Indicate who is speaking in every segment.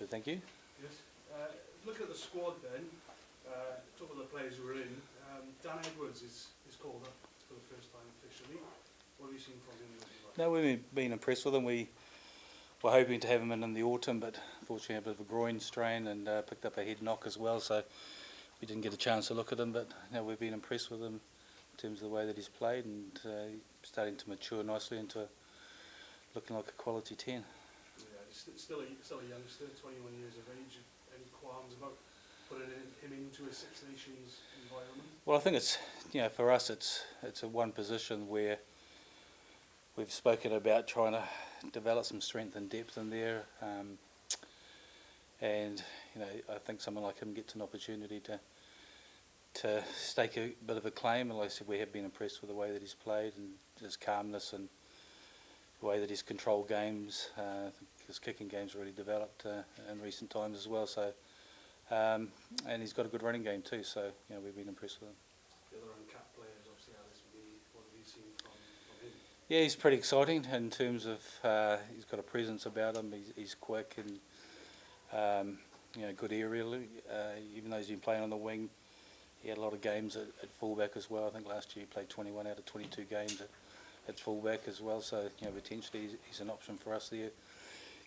Speaker 1: Good, thank you.
Speaker 2: Yes. Look at the squad then. Some of the players who are in. Dan Edwards is called up for the first time officially. What have you seen from him?
Speaker 1: No, we've been impressed with him. We were hoping to have him in the autumn, but unfortunately had a bit of a groin strain and picked up a head knock as well, so we didn't get a chance to look at him. But no, we've been impressed with him in terms of the way that he's played and starting to mature nicely into looking like a quality 10.
Speaker 2: Yeah, he's still a youngster, 21 years of age. Any qualms about putting him into a Six Nations environment?
Speaker 1: Well, I think it's, for us it's a one position where we've spoken about trying to develop some strength and depth in there, and I think someone like him gets an opportunity to stake a bit of a claim. And like I said, we have been impressed with the way that he's played and his calmness and the way that he's controlled games. I think his kicking game's really developed in recent times as well. So, and he's got a good running game too. So we've been impressed with him.
Speaker 2: The other uncapped players, obviously Ellis Mee. What have you seen from him?
Speaker 1: Yeah, he's pretty exciting in terms of he's got a presence about him. He's quick and good aerially. Even though he's been playing on the wing, he had a lot of games at fullback as well. I think last year he played 21 out of 22 games at fullback as well. So potentially he's an option for us there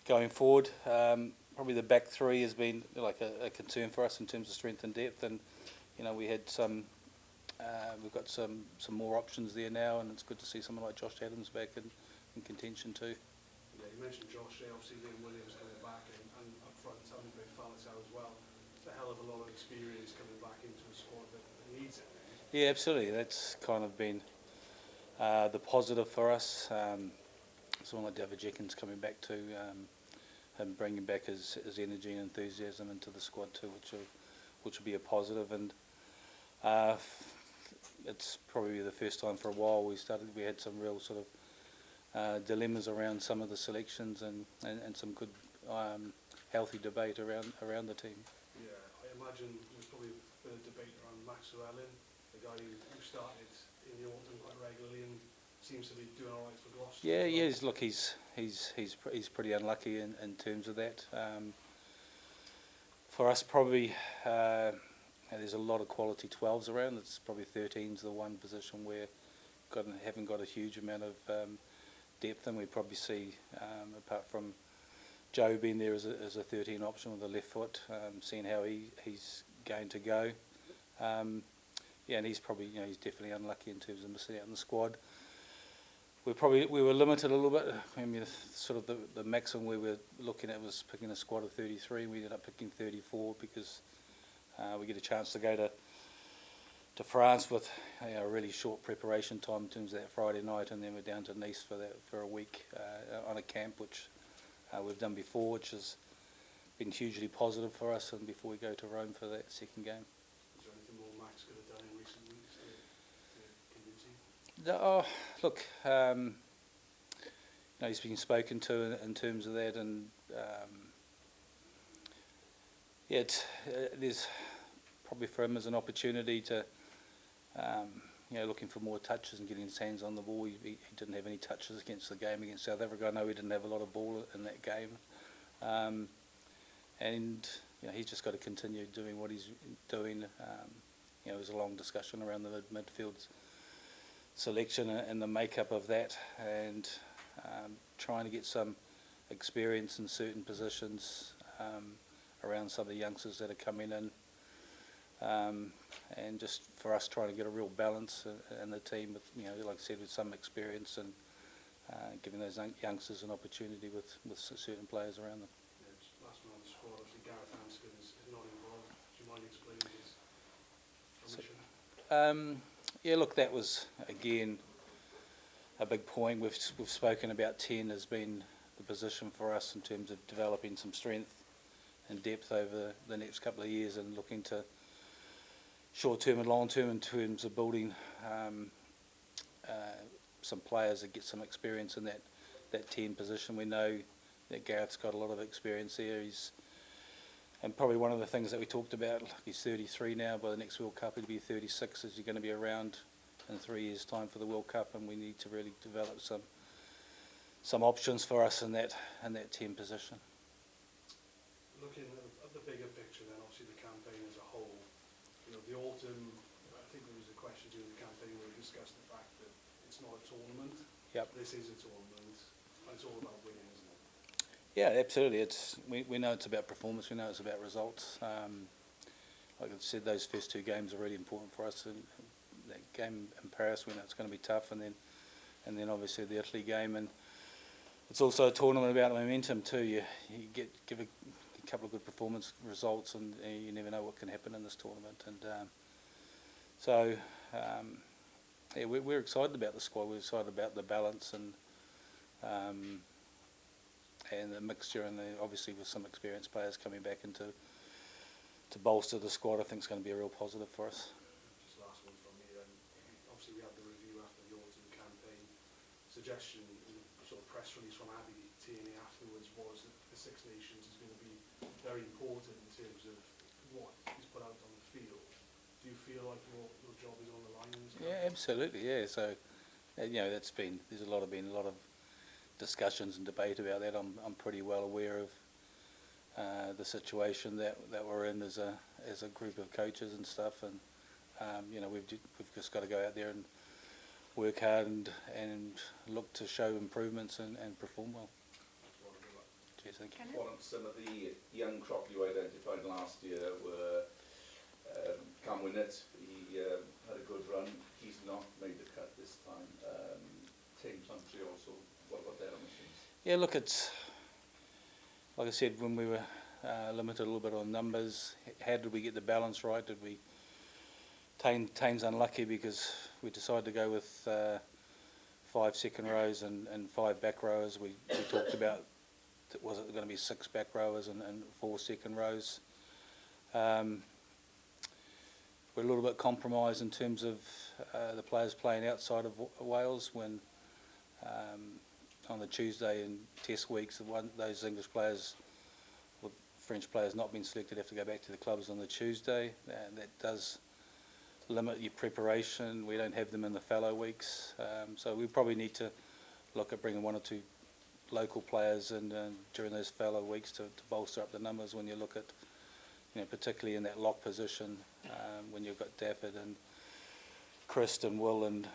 Speaker 1: going forward. Probably the back three has been like a concern for us in terms of strength and depth, and we had we've got some more options there now, and it's good to see someone like Josh Adams back in contention too.
Speaker 2: Yeah, you mentioned Josh there, obviously Liam Williams coming back, and up front having great Scarlets out as well. It's a hell of a lot of experience coming back into a squad that needs it.
Speaker 1: Yeah, absolutely. That's kind of been the positive for us. Someone like David Jenkins coming back too, and bringing back his energy and enthusiasm into the squad too, which will be a positive. And it's probably the first time for a while we had some real sort of dilemmas around some of the selections and some good healthy debate around the team.
Speaker 2: Yeah, I imagine there's probably been a debate around Max Llewellyn, the guy who started in the autumn quite regularly and seems to be doing all right for Gloucester.
Speaker 1: Yeah. Look, he's pretty unlucky in terms of that. For us, probably there's a lot of quality 12s around. It's probably 13's the one position where haven't got a huge amount of depth, and we probably see apart from Joe being there as a 13 option with a left foot, seeing how he's going to go. Yeah, and he's probably he's definitely unlucky in terms of missing out in the squad. We were limited a little bit. I mean, sort of the maximum we were looking at was picking a squad of 33. We ended up picking 34 because we get a chance to go to France with a really short preparation time in terms of that Friday night, and then we're down to Nice for a week on a camp, which we've done before, which has been hugely positive for us, and before we go to Rome for that second game.
Speaker 2: Is there anything more Max could have done in recent weeks to convince you?
Speaker 1: No, look, he's been spoken to in terms of that, and there's probably for him as an opportunity to, looking for more touches and getting his hands on the ball. He didn't have any touches against the game against South Africa. I know he didn't have a lot of ball in that game, and he's just got to continue doing what he's doing. There was a long discussion around the midfield selection and the makeup of that, and trying to get some experience in certain positions around some of the youngsters that are coming in, and just for us trying to get a real balance in the team with, like I said, with some experience and giving those youngsters an opportunity with certain players around them.
Speaker 2: Yeah, just last one on the squad, obviously Gareth Hanscom is not involved. Do you mind explaining his omission?
Speaker 1: Yeah, look, that was again a big point. We've spoken about 10 as being the position for us in terms of developing some strength and depth over the next couple of years, and looking to short term and long term in terms of building some players that get some experience in that 10 position. We know that Gareth's got a lot of experience there. And probably one of the things that we talked about, like he's 33 now, by the next World Cup he'll be 36, is he's going to be around in 3 years' time for the World Cup, and we need to really develop some options for us in that 10 position.
Speaker 2: to the campaign as a whole. You know, the autumn, I think there was a question during the campaign where we discussed the fact that it's not a tournament.
Speaker 1: Yep.
Speaker 2: This is a tournament, and it's all about winning, isn't it?
Speaker 1: Yeah, absolutely. We know it's about performance. We know it's about results. Like I said, those first two games are really important for us. And that game in Paris, we know it's going to be tough, and then obviously the Italy game, and it's also a tournament about momentum too. You give a couple of good performance results, and you never know what can happen in this tournament. And yeah, we're excited about the squad. We're excited about the balance and the mixture, and obviously with some experienced players coming back to bolster the squad, I think it's going to be a real positive for us.
Speaker 2: Just last one from me then. Obviously we had the review after the autumn campaign. Suggestion in the sort of press release from Abby Tierney afterwards was that the Six Nations is going to be very important in terms of what is put out on the field. Do you feel like your job is on the line in this campaign?
Speaker 1: Yeah, absolutely. Yeah, so you know, there's been a lot of discussions and debate about that. I'm pretty well aware of the situation that we're in as a group of coaches and stuff, and you know, we've just got to go out there and work hard and look to show improvements and perform well. Cheers, thank you.
Speaker 3: One of some of the young crop you identified last year were Cam Winnett. He had a good run. He's not made the cut this time. Team Country also. What about their machines?
Speaker 1: Yeah, look, it's like I said, when we were limited a little bit on numbers, how did we get the balance right? Did we? Tane's unlucky because we decided to go with 5 second rows and 5 back rowers. We talked about, was it going to be 6 back rowers and 4 second rows? We're a little bit compromised in terms of the players playing outside of Wales when on the Tuesday in test weeks, those English players or French players not being selected have to go back to the clubs on the Tuesday, and that does limit your preparation. We don't have them in the fallow weeks, so we probably need to look at bringing 1 or 2 local players in during those fallow weeks to bolster up the numbers. When you look at, you know, particularly in that lock position, when you've got Dafford and Chris and Will and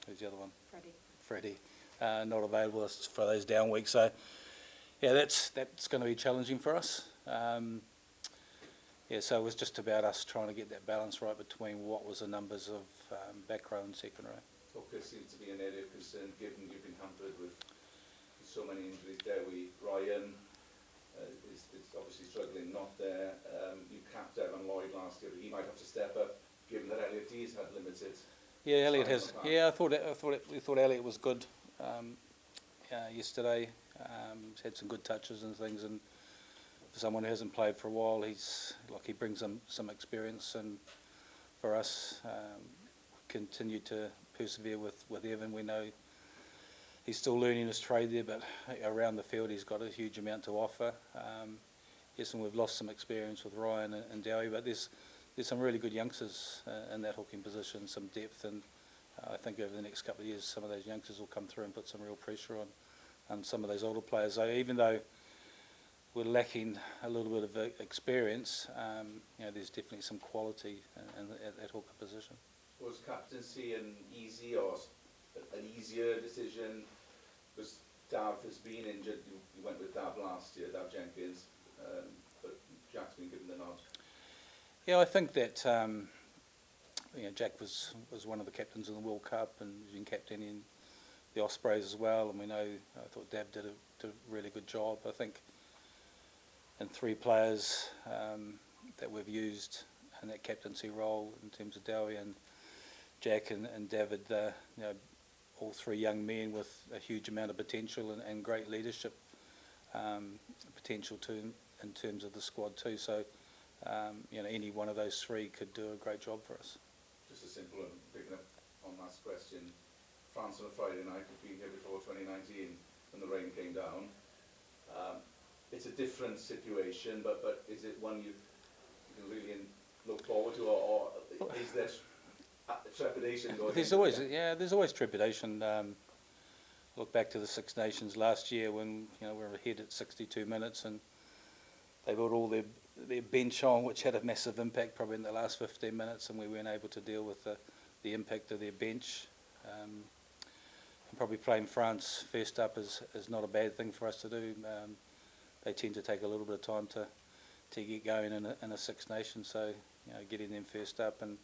Speaker 1: who's the other one? Freddie, not available for those down weeks. So yeah, that's going to be challenging for us. Yeah, so it was just about us trying to get that balance right between what was the numbers of back row and second row.
Speaker 3: Hooker seems to be an area of concern, given you've been hampered with so many injuries. Dewi, Ryan is obviously struggling not there. You capped Evan Lloyd last year, but he might have to step up, given that Elliot D's had limited.
Speaker 1: Yeah, Elliot has. Yeah, we thought Elliot was good yesterday. He's had some good touches and things, and for someone who hasn't played for a while, he brings some experience, and for us, continue to persevere with Evan. We know he's still learning his trade there, but around the field he's got a huge amount to offer. Yes, and we've lost some experience with Ryan and Dewi, but there's some really good youngsters in that hooking position, some depth, and I think over the next couple of years some of those youngsters will come through and put some real pressure on some of those older players. So even though we're lacking a little bit of experience, you know, there's definitely some quality in that hooker position.
Speaker 3: Was captaincy an easier decision? Because Dav has been injured. You went with Dav last year, Dav Jenkins, but Jac's been given the nod.
Speaker 1: Yeah, I think that you know, Jac was one of the captains in the World Cup, and he's been captaining the Ospreys as well. And I thought Dav did a really good job. I think in 3 players that we've used in that captaincy role, in terms of Dewi and Jac and David, you know, all 3 young men with a huge amount of potential and great leadership potential too, in terms of the squad too. So you know, any one of those 3 could do a great job for us.
Speaker 3: Just a simple one, picking up on last question. France on a Friday night, we've been here before 2019 when the rain came down. It's a different situation, but is it one you can really look forward to, or is there trepidation going?
Speaker 1: There's always trepidation. Look back to the Six Nations last year when, you know, we were ahead at 62 minutes and they brought all their bench on, which had a massive impact probably in the last 15 minutes, and we weren't able to deal with the impact of their bench. And probably playing France first up is not a bad thing for us to do. They tend to take a little bit of time to get going in a Six Nations, so getting them first up and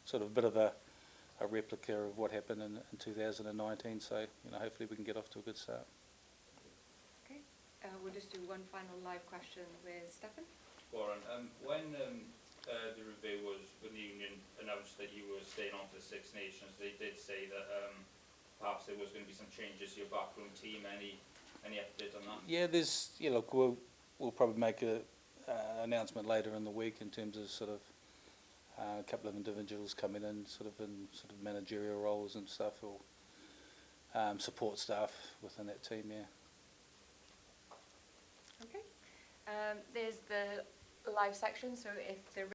Speaker 1: sort of a bit of a replica of what happened in 2019. So hopefully we can get off to a good start.
Speaker 4: Okay, we'll just do one final live question with Stefan.
Speaker 5: Warren, when the review was, when the union announced that you were staying on for the Six Nations, they did say that perhaps there was going to be some changes to your backroom team. Any update on that? Yeah,
Speaker 1: there's look, we'll probably make a announcement later in the week in terms of sort of a couple of individuals coming in sort of managerial roles and stuff, or support staff within that team. Yeah.
Speaker 4: Okay. There's the live section, so if there